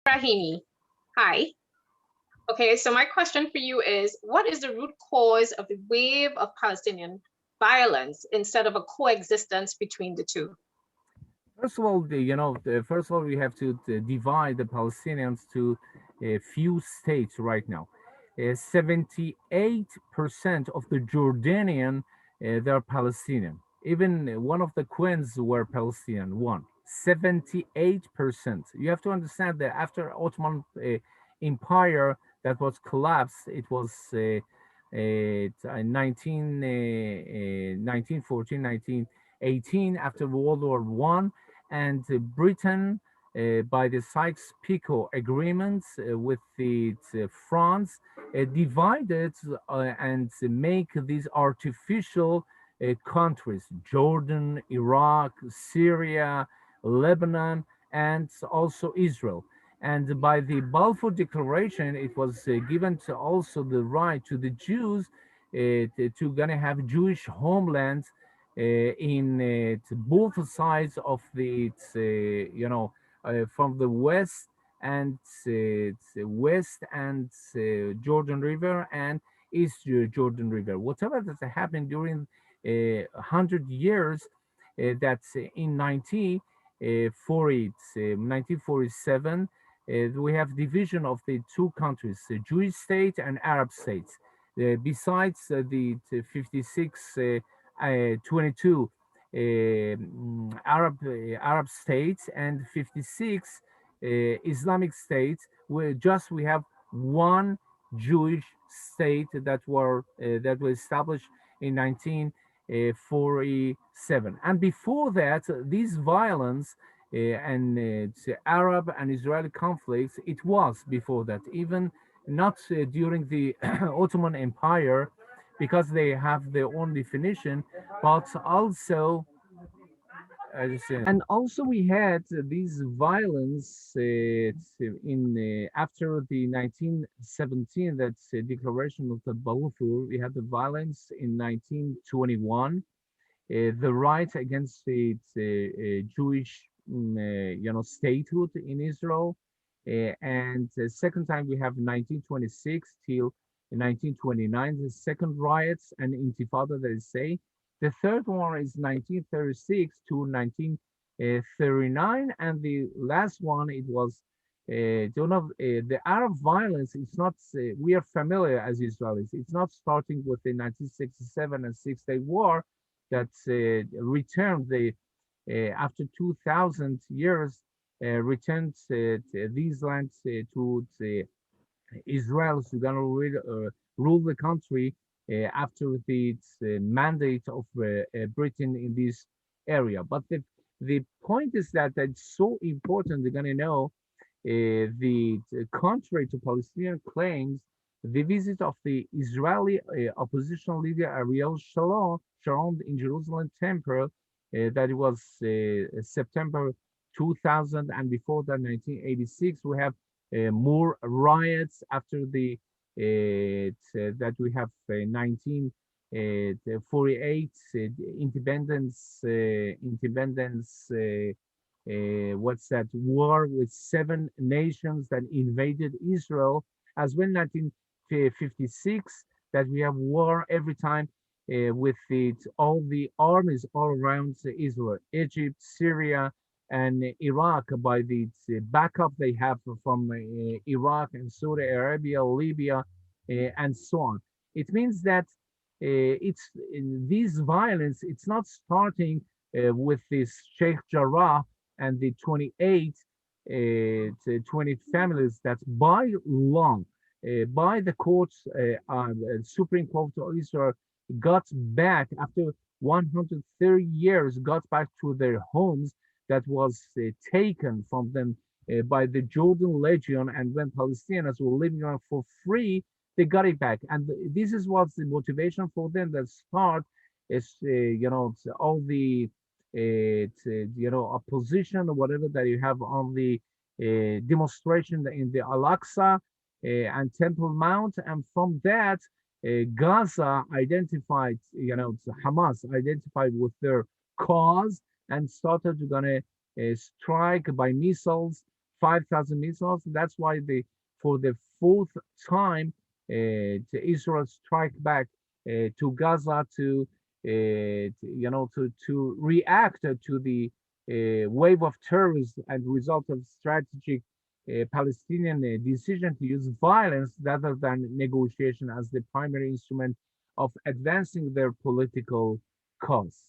Rahimi. Hi. Okay, so my question for you is, what is the root cause of the wave of Palestinian violence instead of a coexistence between the two? First of all, first of all, we have to divide the Palestinians to a few states right now. 78% of the Jordanian, they're Palestinian. Even one of the queens were Palestinian. One. 78%. You have to understand that after Ottoman Empire that was collapsed, it was 1914, 1918 after World War One, and Britain, by the Sykes-Picot agreements with France, divided and make these artificial countries: Jordan, Iraq, Syria, Lebanon, and also Israel. And by the Balfour Declaration, it was given to also the right to the Jews to gonna have Jewish homeland in both sides of the from the west and Jordan River and East Jordan River. Whatever that happened during 100 years, that's in 1947, we have division of the two countries, the Jewish state and Arab states. Besides the 56 22 Arab states and 56 Islamic states, where just we have one Jewish state that was established in 1947. And before that, these violence and Arab and Israeli conflicts, it was before that, even not during the Ottoman Empire, because they have their own definition, but also and also we had these violence in after the 1917, that's the declaration of the Balfour. We had the violence in 1921, the right against the Jewish statehood in Israel, and the second time we have 1926 till 1929, the second riots and intifada, they say. The third one is 1936 to 1939, and the last one, it was the Arab violence. It's not, we are familiar as Israelis, it's not starting with the 1967 and Six-Day War that returned the after 2,000 years, returned these lands to Israel, who's going to rule the country after the mandate of Britain in this area. But the point is that it's so important. They're going to know the contrary to Palestinian claims, the visit of the Israeli opposition leader Ariel Sharon in Jerusalem temple, that it was September 2000, and before that 1986, we have more riots after the that we have 1948 independence what's that, war with 7 nations that invaded Israel, as well 1956 that we have war every time with all the armies all around Israel, Egypt, Syria, and Iraq, by the backup they have from Iraq and Saudi Arabia, Libya, and so on. It means that it's this violence. It's not starting with this Sheikh Jarrah and the 28 20 families that by long, by the courts, Supreme Court of Israel, got back after 130 years, got back to their homes that was taken from them by the Jordan Legion, and when Palestinians were living on for free, they got it back. And this is what's the motivation for them that start is, all the, opposition or whatever that you have on the demonstration in the Al-Aqsa and Temple Mount. And from that, Gaza identified, Hamas identified with their cause and started to gonna strike by missiles 5,000 missiles. That's why for the fourth time, Israel strike back to Gaza to react to the wave of terrorism and result of strategic Palestinian decision to use violence rather than negotiation as the primary instrument of advancing their political cause.